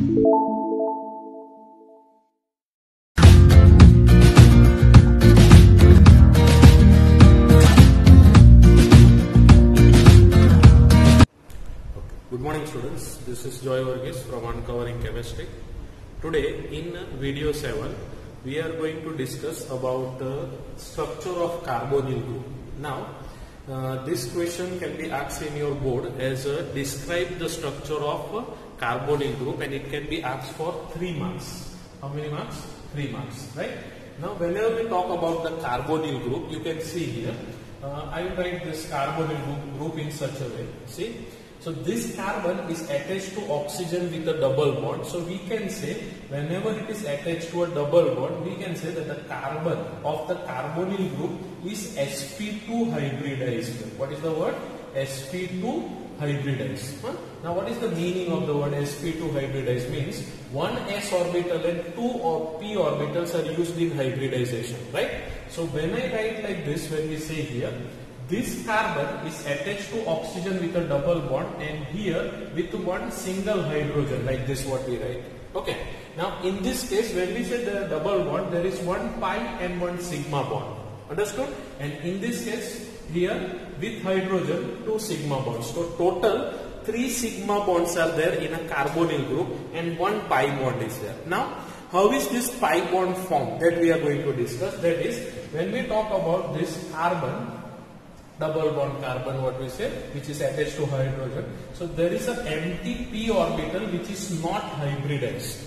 Good morning students, this is Joy Varghese from Uncovering Chemistry. Today in video 7 we are going to discuss about the structure of carbonyl group. Now this question can be asked in your board as describe the structure of carbonyl group, and it can be asked for 3 marks. How many marks? 3 marks, right? Now whenever we talk about the carbonyl group, you can see here I will write this carbonyl group in such a way. See, so this carbon is attached to oxygen with a double bond. So we can say whenever it is attached to a double bond, we can say that the carbon of the carbonyl group is sp2 hybridized. What is the word? sp2 hybridized. Now what is the meaning of the word sp2 hybridized? Means one s orbital and two p orbitals are used in hybridization, right? So when I write like this, when we say here, this carbon is attached to oxygen with a double bond, and here with one single hydrogen, like this what we write. Okay. Now in this case, when we say the double bond, there is one pi and one sigma bond. Understood? And in this case, here with hydrogen, 2 sigma bonds. So total 3 sigma bonds are there in a carbonyl group, and one pi bond is there. Now how is this pi bond formed? That we are going to discuss. That is, when we talk about this carbon, double bond carbon, what we say, which is attached to hydrogen. So there is an empty p orbital which is not hybridized.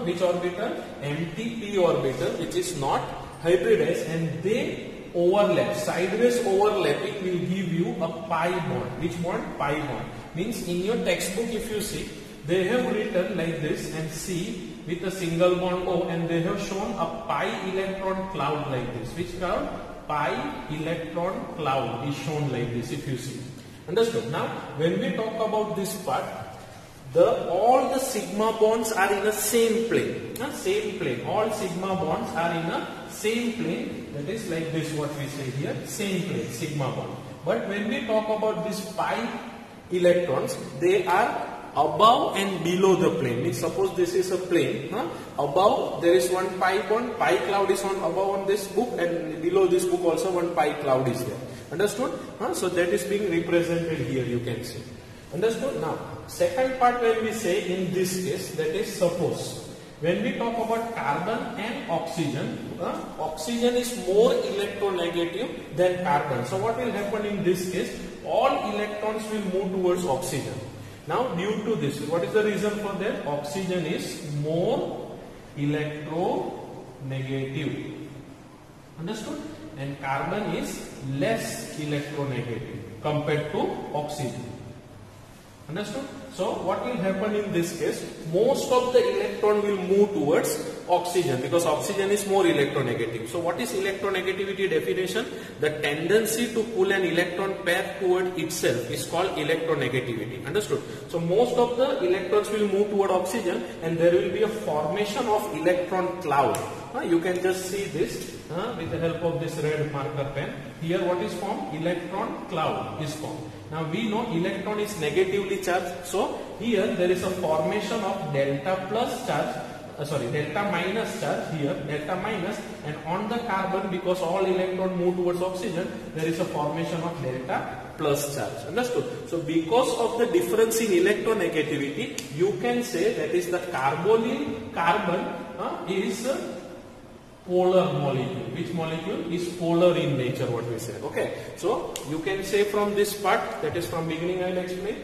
Which orbital? Empty p orbital which is not hybridized, and they overlap. Sideways overlapping will give you a pi bond. Which bond? Pi bond. Means in your textbook, if you see, they have written like this and C with a single bond O, and they have shown a pi electron cloud like this. Which cloud? Pi electron cloud is shown like this, if you see. Understood? Now when we talk about this part, all the sigma bonds are in the same plane. Same plane. All sigma bonds are in a same plane. That is like this, what we say here, same plane, sigma bond. But when we talk about these pi electrons, they are above and below the plane. Means suppose this is a plane, above there is one pi bond, pi cloud is above on this book, and below this book also one pi cloud is there. Understood? So that is being represented here, you can see. Understood? Now second part, when we say in this case, that is suppose when we talk about carbon and oxygen, oxygen is more electronegative than carbon. So what will happen in this case? All electrons will move towards oxygen. Now due to this, what is the reason for that? Oxygen is more electronegative. Understood? And carbon is less electronegative compared to oxygen. Understood? So what will happen in this case? Most of the electron will move towards oxygen because oxygen is more electronegative. So what is electronegativity definition? The tendency to pull an electron pair toward itself is called electronegativity. Understood? So most of the electrons will move toward oxygen, and there will be a formation of electron cloud. You can just see this with the help of this red marker pen. Here what is formed? Electron cloud is formed. Now we know electron is negatively charged, so here there is a formation of delta plus charge, delta minus charge here, delta minus, and on the carbon, because all electron move towards oxygen, there is a formation of delta plus charge. Understood? So because of the difference in electronegativity, you can say that is the carbonyl carbon is polar molecule. Which molecule is polar in nature, what we say. Okay, so you can say from this part, that is from beginning I will explain.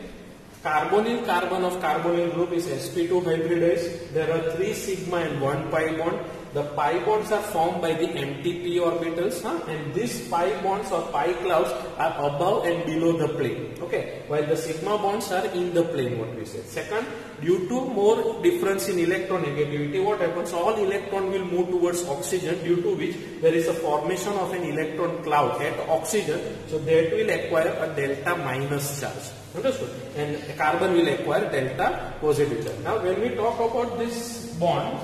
Carbonyl carbon of carbonyl group is sp2 hybridized. There are 3 sigma and 1 pi bond. The pi bonds are formed by the empty p orbitals, and these pi bonds or pi clouds are above and below the plane. Okay, while the sigma bonds are in the plane, what we say. Second, due to more difference in electronegativity, what happens? All electron will move towards oxygen, due to which there is a formation of an electron cloud at oxygen. So that will acquire a delta minus charge. Understood? And carbon will acquire delta positive charge. Now when we talk about this bond,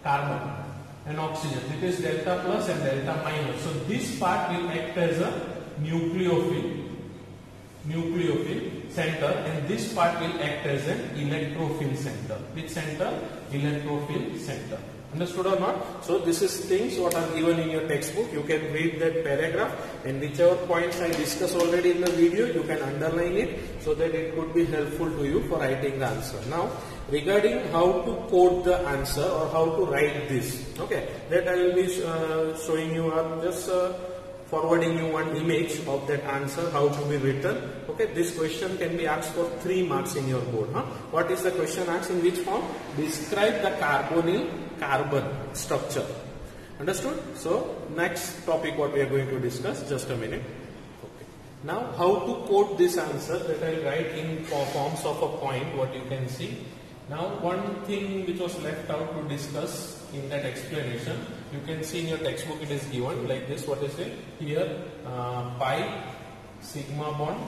carbon and oxygen, it is delta plus and delta minus. So this part will act as a nucleophile. center, and this part will act as an electrophile center. Which center? Electrophile center. Understood or not? So this is things what are given in your textbook. You can read that paragraph, and whichever points I discussed already in the video, you can underline it so that it could be helpful to you for writing the answer. Now, regarding how to code the answer or how to write this, okay, that I will be showing you up, just forwarding you one image of that answer, how to be written. Okay, this question can be asked for 3 marks in your board. What is the question asked? In which form? Describe the carbonyl carbon structure. Understood? So next topic what we are going to discuss, just a minute. Okay. Now how to code this answer, that I will write in forms of a point, what you can see. Now one thing which was left out to discuss in that explanation, you can see in your textbook it is given like this. What is it? Here pi, sigma bond,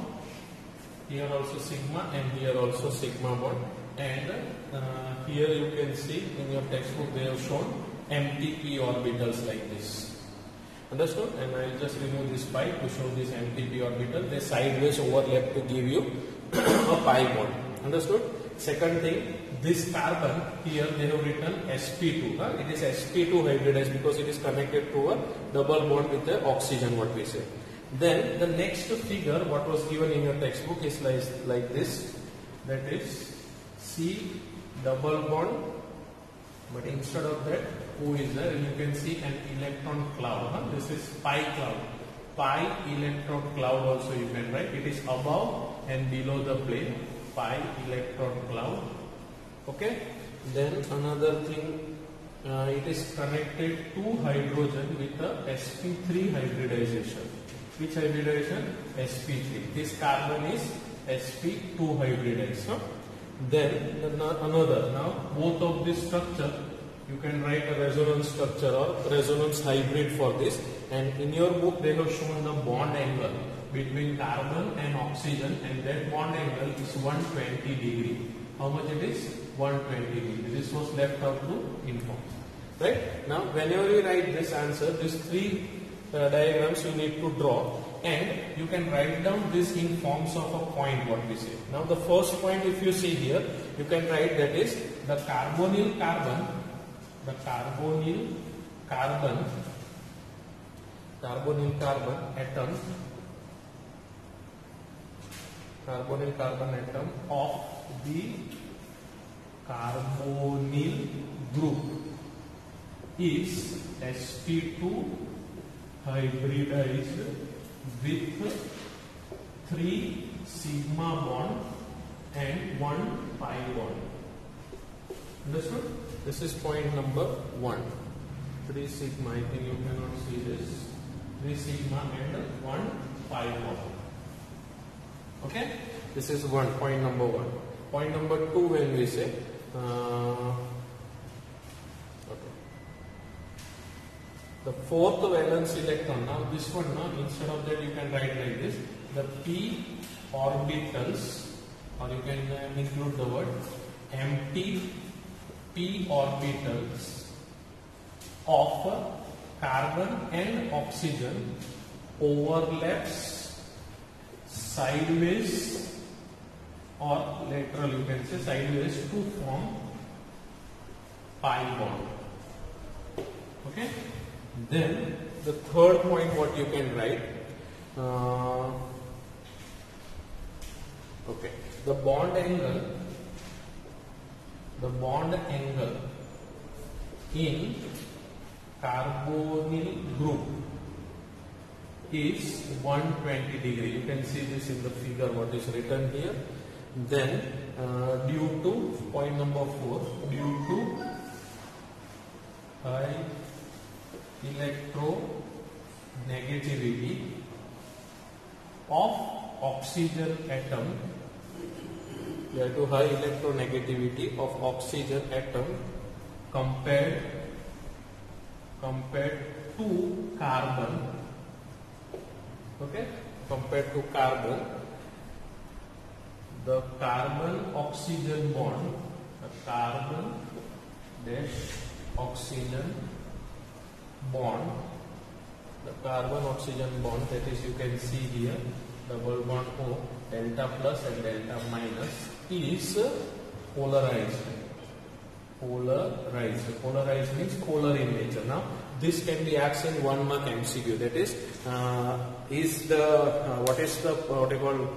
here also sigma, and here also sigma bond, and here you can see in your textbook they have shown empty p orbitals like this. Understood? And I will just remove this pi to show this empty p orbital. They sideways overlap to give you a pi bond. Understood? Second thing, this carbon here they have written sp2. It is sp2 hybridized because it is connected to a double bond with the oxygen, what we say. Then the next figure what was given in your textbook is like this. That is C double bond, but instead of that O is there, and you can see an electron cloud. This is pi cloud. Pi electron cloud also you can write. It is above and below the plane. Pi electron cloud. Okay. Then another thing, it is connected to hydrogen with the sp3 hybridization. Which hybridization? sp3. This carbon is sp2 hybridized. Then another. Now both of this structure you can write a resonance structure or resonance hybrid for this. And in your book they have shown the bond angle between carbon and oxygen, and that bond angle is 120 degree. How much it is? 120 degree. This was left out to inform. Right? Now whenever you write this answer, these 3 diagrams you need to draw, and you can write down this in forms of a point, what we say. Now the first point if you see here, you can write that is the carbonyl carbon atom of the carbonyl group is sp2 hybridized with 3 sigma bond and 1 pi bond. Understood? This is point number 1. 3 sigma, I think you cannot see this. 3 sigma and 1 pi bond. Okay? This is point number 1. Point number 2 when we say, the 4th valence electron. Now this one, instead of that you can write like this. The p orbitals, or you can include the word empty p orbitals of carbon and oxygen overlaps sideways or lateral, you can say sideways, to form pi bond. Okay. Then the third point what you can write, okay, the bond angle in carbonyl group is 120 degree. You can see this in the figure what is written here. Then due to point number 4, due to high electronegativity of oxygen atom, due to high electronegativity of oxygen atom compared to carbon, okay, compared to carbon, the carbon oxygen bond, the carbon dash oxygen bond, the carbon oxygen bond, that is you can see here double bond O, delta plus and delta minus is polarized. Polarized means polar in nature. Now this can be asked in 1 mark MCQ. That is what is the what you call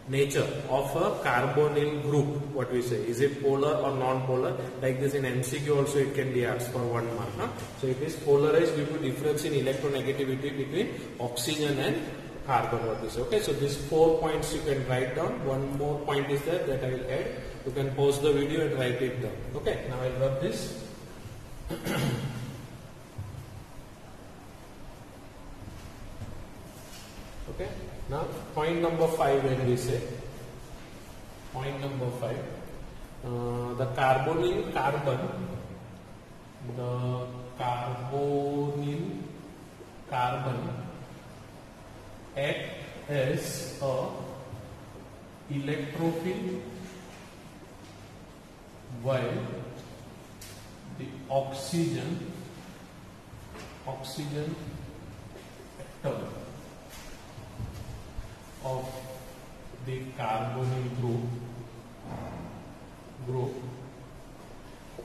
nature of a carbonyl group? What we say, is it polar or non-polar? Like this in MCQ also it can be asked for 1 mark. So it is polarized due to difference in electronegativity between oxygen and carbon. What we say. Okay, so these 4 points you can write down. One more point is there that I will add. You can pause the video and write it down. Okay, now I'll rub this. Okay, now point number 5 when we say, point number 5, the carbonyl carbon act as a electrophile while the oxygen atom of the carbonyl group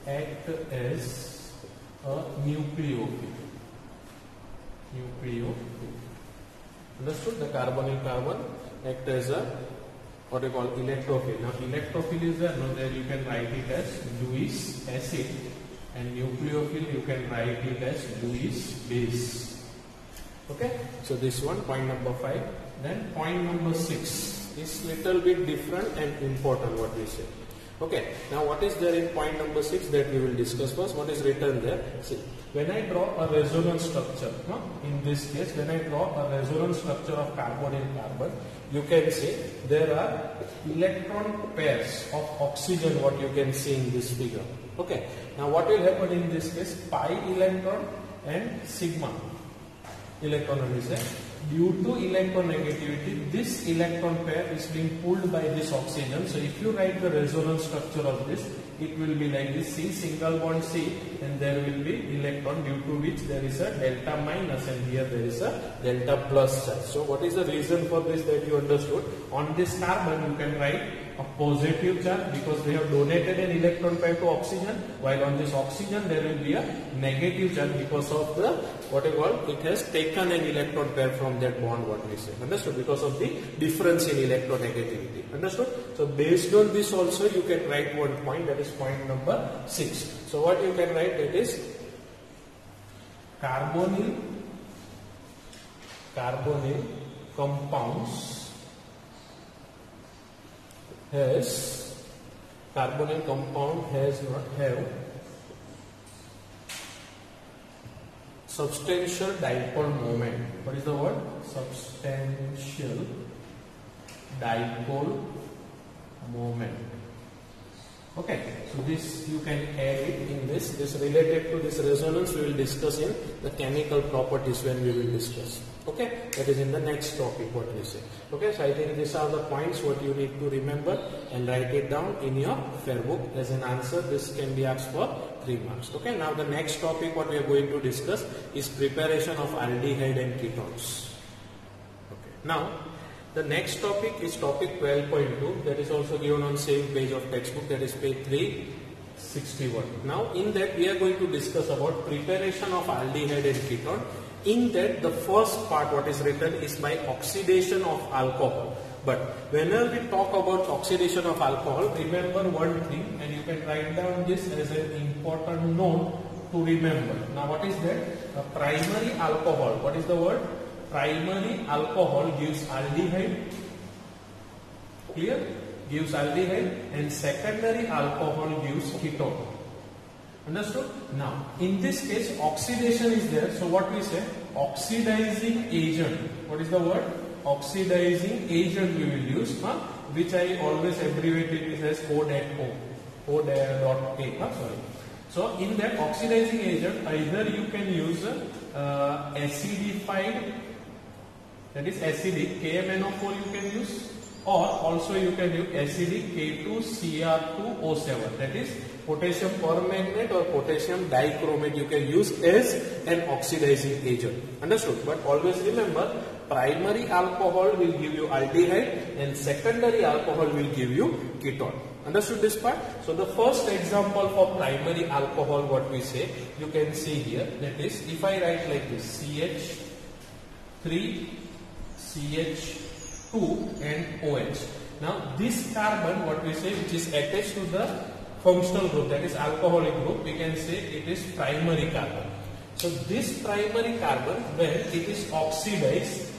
act as a nucleophile. Understood? The carbonyl carbon act as a what you call electrophile. Now electrophile is there. Now there you can write it as Lewis acid, and nucleophile you can write it as Lewis base. Okay. So this one, point number 5. Then point number 6 is little bit different and important. What we say. Okay. Now what is there in point number 6 that we will discuss first? What is written there? See, when I draw a resonance structure, in this case, when I draw a resonance structure of carbonyl carbon, you can see there are electron pairs of oxygen. What you can see in this figure. Okay. Now what will happen in this case? Pi electron and sigma electron will say. Due to electronegativity, this electron pair is being pulled by this oxygen. So if you write the resonance structure of this, it will be like this: C single bond C, and there will be electron due to which there is a delta minus, and here there is a delta plus charge. So what is the reason for this that you understood? On this carbon you can write a positive charge because they have donated an electron pair to oxygen, while on this oxygen there will be a negative charge because of the what you call, it has taken an electron pair from that bond. What we say. Understood? Because of the difference in electronegativity. Understood? So based on this also you can write one point, that is point number 6. So what you can write, that is carbonyl compounds carbonyl compound has not have substantial dipole moment. What is the word? Substantial dipole moment. Okay, so this you can add it in this. This related to this resonance we will discuss in the chemical properties when we will discuss. Okay, that is in the next topic what we say. Okay, so I think these are the points what you need to remember and write it down in your fair book as an answer. This can be asked for 3 marks. Okay, now the next topic what we are going to discuss is preparation of aldehyde and ketones. Okay, now the next topic is topic 12.2, that is also given on same page of textbook, that is page 361. Now in that we are going to discuss about preparation of aldehyde and ketone. In that the first part what is written is by oxidation of alcohol. But whenever we talk about oxidation of alcohol, remember one thing, and you can write down this as an important note to remember. Now what is that? A primary alcohol. What is the word? Primary alcohol gives aldehyde, clear? Gives aldehyde, and secondary alcohol gives ketone. Understood? Now, in this case, oxidation is there. So what we say? Oxidizing agent. What is the word? Oxidizing agent we will use, which I always abbreviate it as O.O. O.A. Sorry. So in that oxidizing agent, either you can use acidified, that is acidic KMNO4 you can use, or also you can use acidic K2Cr2O7, that is potassium permanganate or potassium dichromate you can use as an oxidizing agent. Understood? But always remember, primary alcohol will give you aldehyde and secondary alcohol will give you ketone. Understood this part? So the first example for primary alcohol, what we say, you can see here, that is if I write like this, CH3, CH2 and OH. Now this carbon, what we say, which is attached to the functional group, that is alcoholic group, we can say it is primary carbon. So this primary carbon, when it is oxidized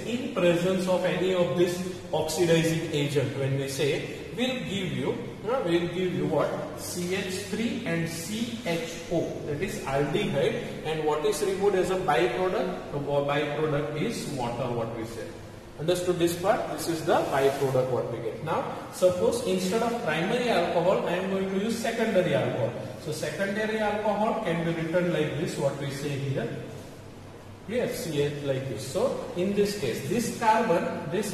in presence of any of this oxidizing agent, when we say, will give you what? CH3 and CHO, that is aldehyde, and what is removed as a byproduct? The byproduct is water, what we say. Understood this part? This is the byproduct what we get. Now suppose instead of primary alcohol I am going to use secondary alcohol. So secondary alcohol can be written like this, what we say here. Yes, CH like this. So in this case, this carbon is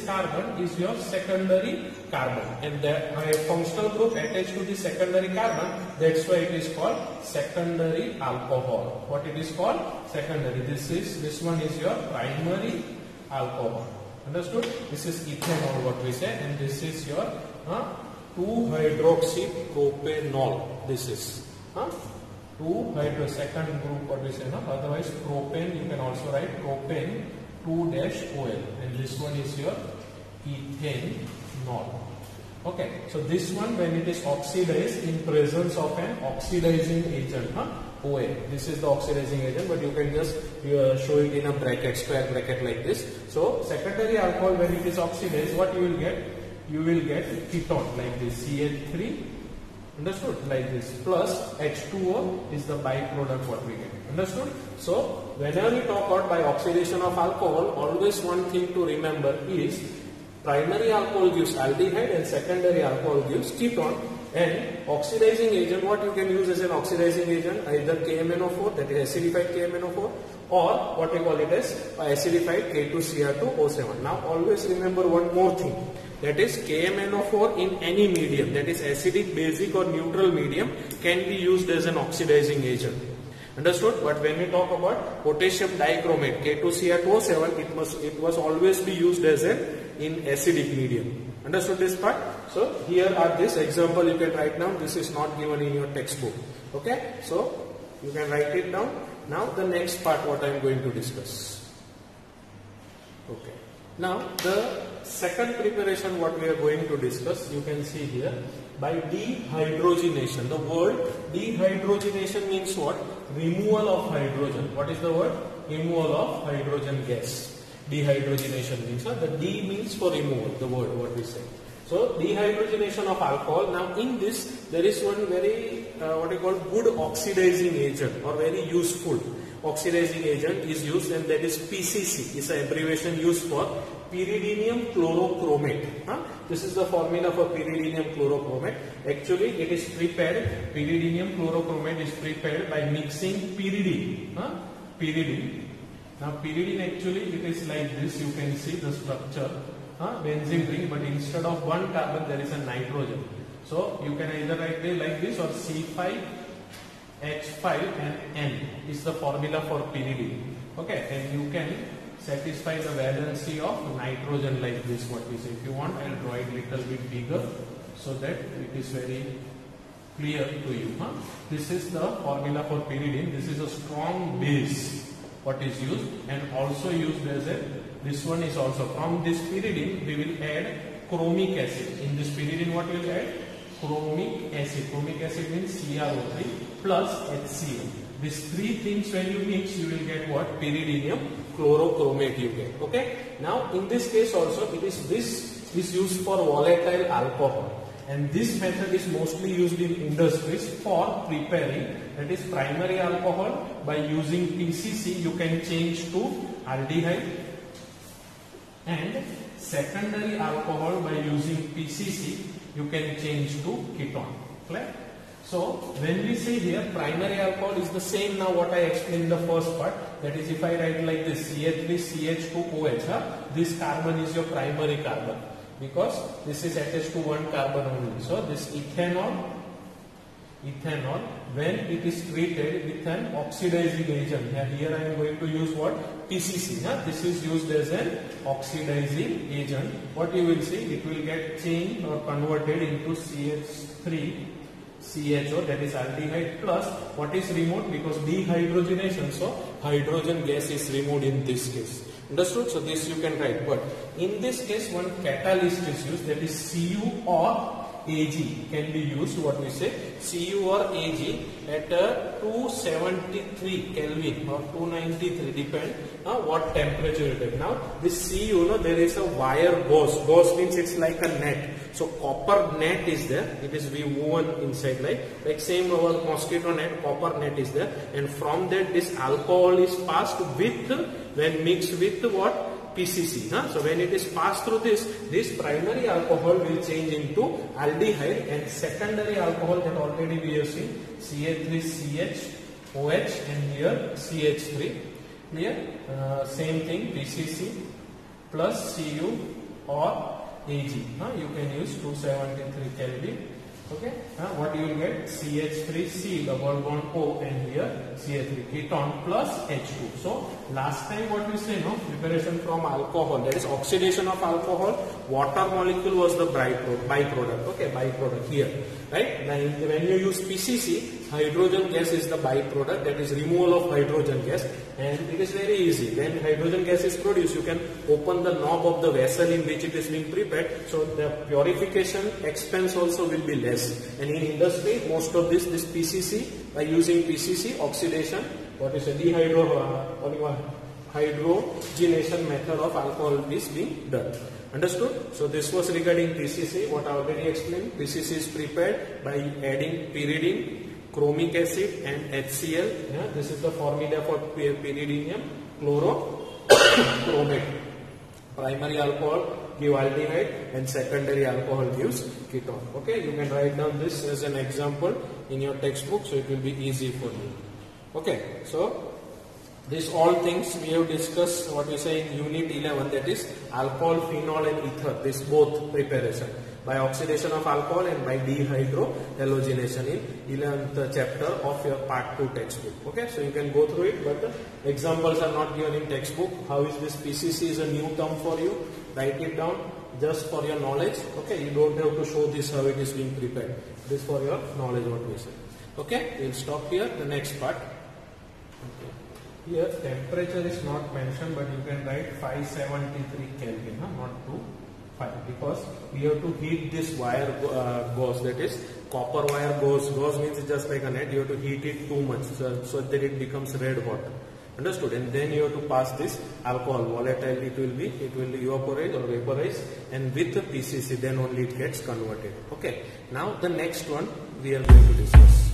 your secondary carbon, and the functional group attached to the secondary carbon, that's why it is called secondary alcohol. What it is called? Secondary. This one is your primary alcohol. Understood? This is ethanol, what we say, and this is your 2-hydroxypropanol. This is 2-hydro, second group, what we say, no? Otherwise propane, you can also write propane 2-OL, and this one is your ethanol. Okay, so this one, when it is oxidized in presence of an oxidizing agent, OA. This is the oxidizing agent, but you can just show it in a bracket, square bracket like this. So secondary alcohol, when it is oxidized, what you will get? You will get ketone like this, CH3, understood, like this, plus H2O is the byproduct what we get. Understood? So whenever we talk about by oxidation of alcohol, always one thing to remember is primary alcohol gives aldehyde and secondary alcohol gives ketone. And oxidizing agent, what you can use as an oxidizing agent, either KMNO4, that is acidified KMNO4, or what we call it as acidified K2Cr2O7. Now always remember one more thing, that is KMNO4 in any medium, that is acidic, basic or neutral medium, can be used as an oxidizing agent. Understood? But when we talk about potassium dichromate K2Cr2O7, it must always be used as in acidic medium. Understood this part? So here are this example you can write down. This is not given in your textbook. Okay? So you can write it down. Now the next part what I am going to discuss. Okay. Now the second preparation what we are going to discuss, you can see here, by dehydrogenation. The word dehydrogenation means what? Removal of hydrogen. What is the word? Removal of hydrogen gas. Dehydrogenation means, the D means for removal, the word what we say. So dehydrogenation of alcohol. Now in this there is one very what we call good oxidizing agent or very useful oxidizing agent is used, and that is PCC. Is an abbreviation used for pyridinium chlorochromate. This is the formula for pyridinium chlorochromate. Actually it is prepared, pyridinium chlorochromate is prepared by mixing pyridine. Pyridine. Now pyridine, actually it is like this, you can see the structure, benzene ring, but instead of one carbon there is a nitrogen. So you can either write it like this or C5H5 and N is the formula for pyridine. Okay, and you can satisfy the valency of nitrogen like this, what we say. If you want, I will draw it little bit bigger so that it is very clear to you. This is the formula for pyridine. This is a strong base what is used, and also used as this one is also from this pyridine we will add chromic acid. In this pyridine what we will add? Chromic acid. Chromic acid means CrO3 plus HCl. These three things when you mix you will get what? Pyridinium chlorochromate you get. Okay. Now in this case also this is used for volatile alcohol. And this method is mostly used in industries for preparing, that is primary alcohol. By using PCC you can change to aldehyde, and secondary alcohol by using PCC you can change to ketone. Clear? So when we say here primary alcohol is the same now what I explained in the first part, that is if I write like this CH3CH2OH, this carbon is your primary carbon. because this is attached to one carbon only. So this ethanol, when it is treated with an oxidizing agent, here I am going to use what? PCC. This is used as an oxidizing agent. What you will see, it will get changed or converted into CH3CHO, that is aldehyde, plus what is removed because dehydrogenation, so hydrogen gas is removed in this case. Understood? So this you can write, but in this case one catalyst is used, that is Cu or Ag can be used. What we say, Cu or Ag at 273 Kelvin or 293, depend what temperature it is. Now this Cu, there is a wire gauze. Gauze means it's like a net. So copper net is there. It is woven inside, like same our mosquito net. Copper net is there, and from that this alcohol is passed with, when mixed with what? PCC. So when it is passed through this primary alcohol will change into aldehyde, and secondary alcohol that already we have seen, CH3CHOH and here CH3. Clear? Same thing, PCC plus Cu or Ag. You can use 273 Kelvin. Okay, what you will get? CH3C double bond O and here CH3 ketone plus H2. So last time what we say, preparation from alcohol, that is oxidation of alcohol, water molecule was the byproduct. Okay, byproduct here, right? Now when you use PCC, hydrogen gas is the byproduct, that is removal of hydrogen gas, and it is very easy. When hydrogen gas is produced, you can open the knob of the vessel in which it is being prepared, so the purification expense also will be less. And in industry, most of this PCC, by using PCC, oxidation, what is a hydrogenation method of alcohol is being done. Understood? So this was regarding PCC. What I already explained, PCC is prepared by adding pyridine, chromic acid and HCl. This is the formula for pyridinium chlorochromate. Primary alcohol give aldehyde and secondary alcohol gives ketone. Okay, you can write down this as an example in your textbook, so it will be easy for you. Okay, so these all things we have discussed, what we say in unit 11, that is alcohol, phenol and ether, this both preparation by oxidation of alcohol and by dehydrohalogenation in 11th chapter of your part 2 textbook. Okay, so you can go through it, but the examples are not given in textbook. How is this? PCC is a new term for you. Write it down just for your knowledge. Okay, you don't have to show this how it is being prepared. This for your knowledge, what we say. Okay, we'll stop here. The next part. Okay. Here temperature is not mentioned, but you can write 573 Kelvin, not 2.5, because we have to heat this wire gauze, that is copper wire gauze. Gauze means it's just like a net. You have to heat it too much so that it becomes red hot. Understood? And then you have to pass this alcohol. Volatile it will evaporate or vaporize, and with the PCC then only it gets converted. Okay. Now the next one we are going to discuss.